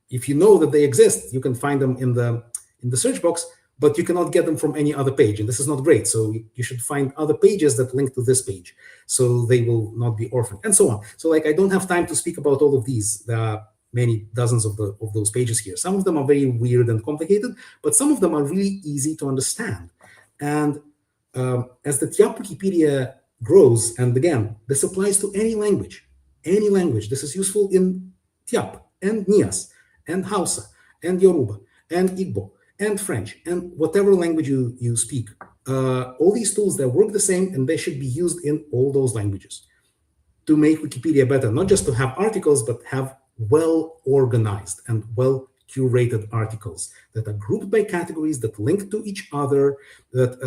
if you know that they exist, you can find them in the search box, but you cannot get them from any other page, and this is not great. So you should find other pages that link to this page, so they will not be orphaned, and so on. So, like, I don't have time to speak about all of these. There are many dozens of those pages here. Some of them are very weird and complicated, but some of them are really easy to understand. And as the Tyap Wikipedia grows, and again, this applies to any language. This is useful in Tyap and Nias and Hausa and Yoruba and Igbo and French and whatever language you speak. All these tools, they work the same, and they should be used in all those languages to make Wikipedia better, not just to have articles, but have well-organized and well-curated articles that are grouped by categories, that link to each other, that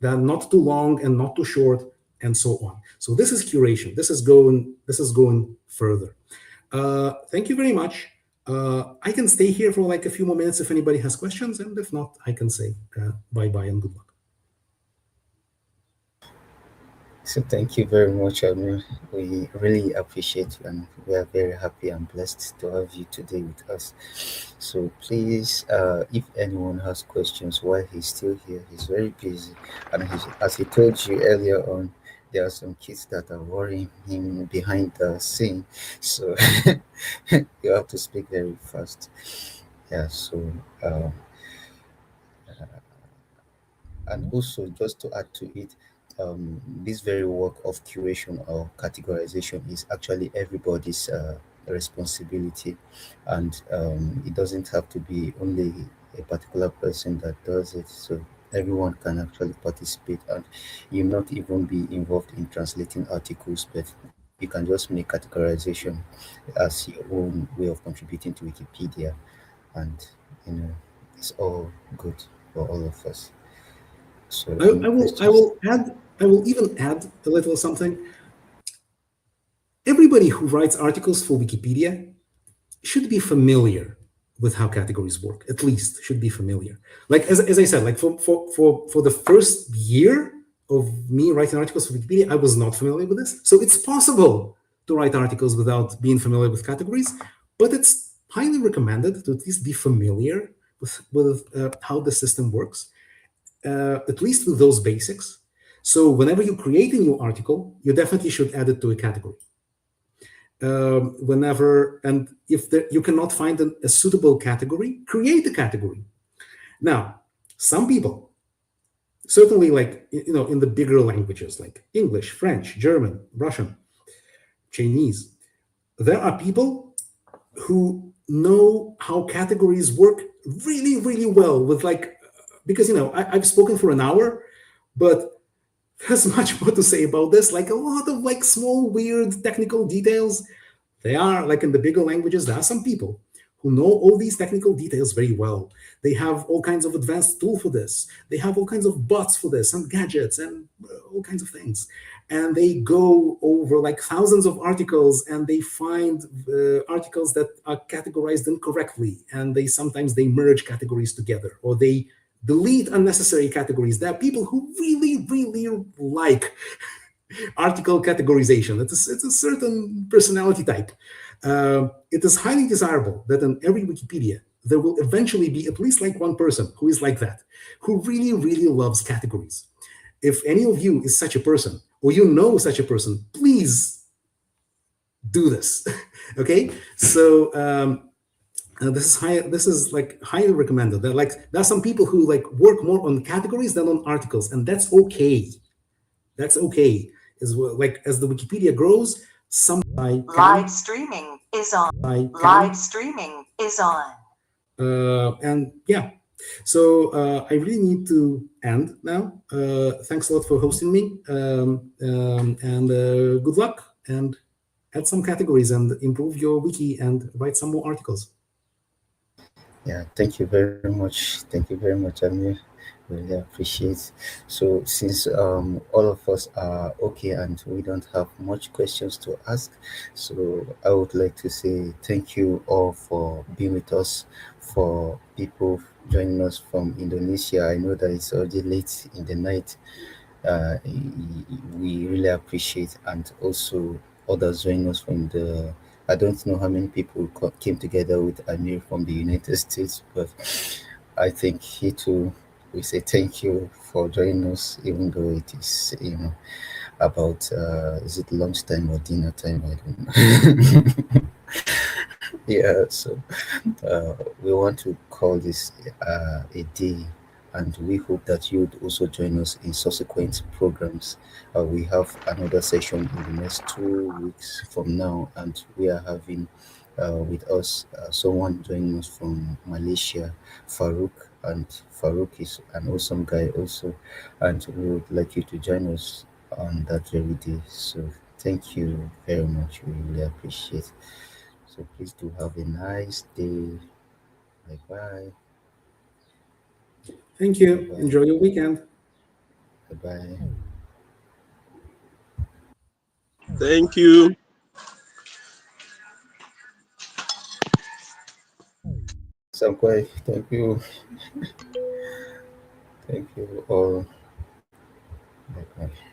that are not too long and not too short, and so on. So this is curation. This is going further. Thank you very much. I can stay here for like a few more minutes if anybody has questions, and if not, I can say bye-bye and good luck. So thank you very much, Amir. We really appreciate you, and we are very happy and blessed to have you today with us. So please, if anyone has questions while he's still here, he's very busy, and as he told you earlier on, there are some kids that are worrying him behind the scene. So you have to speak very fast. Yeah. So. And also, just to add to it, this very work of curation or categorization is actually everybody's responsibility, and it doesn't have to be only a particular person that does it. So everyone can actually participate, and you not even be involved in translating articles, but you can just make categorization as your own way of contributing to Wikipedia, and it's all good for all of us. So I will even add a little something. Everybody who writes articles for Wikipedia should be familiar with how categories work. At least should be familiar. Like as I said, like for the first year of me writing articles for Wikipedia, I was not familiar with this. So it's possible to write articles without being familiar with categories, but it's highly recommended to at least be familiar with how the system works. At least with those basics. So whenever you create a new article, you definitely should add it to a category. If you cannot find a suitable category, create a category. Now, some people, certainly like, in the bigger languages like English, French, German, Russian, Chinese, there are people who know how categories work really, really well with like, because I've spoken for an hour, but there's much more to say about this. Like a lot of like small, weird technical details. They are like in the bigger languages, there are some people who know all these technical details very well. They have all kinds of advanced tool for this. They have all kinds of bots for this and gadgets and all kinds of things. And they go over like thousands of articles and they find articles that are categorized incorrectly. And they merge categories together or they delete unnecessary categories. There are people who really, really like article categorization. It's a certain personality type. It is highly desirable that in every Wikipedia, there will eventually be at least like one person who is like that, who really, really loves categories. If any of you is such a person, or you know such a person, please do this. Okay? So this is like highly recommended. There are some people who like work more on categories than on articles, and that's okay. That's okay. As well, like as the Wikipedia grows, some Live streaming is on. Live streaming is on. And yeah, so I really need to end now. Thanks a lot for hosting me, and good luck. And add some categories and improve your wiki and write some more articles. Yeah, thank you very much. Thank you very much, Amir. Really appreciate. So since all of us are okay and we don't have much questions to ask, so I would like to say thank you all for being with us. For people joining us from Indonesia, I know that it's already late in the night. We really appreciate, and also others joining us from the. I don't know how many people came together with Amir from the United States, but I think he too. We say thank you for joining us, even though it is about is it lunchtime or dinner time? I don't know. Yeah, so we want to call this a day, and we hope that you would also join us in subsequent programs. We have another session in the next 2 weeks from now, and we are having with us someone joining us from Malaysia, Farouk, and Farouk is an awesome guy also, and we would like you to join us on that very day. So thank you very much. We really appreciate. So please do have a nice day. Bye bye. Thank Bye you. bye. Enjoy your weekend. Bye bye. Thank you. Samkwai, thank you. Thank you all. Bye bye.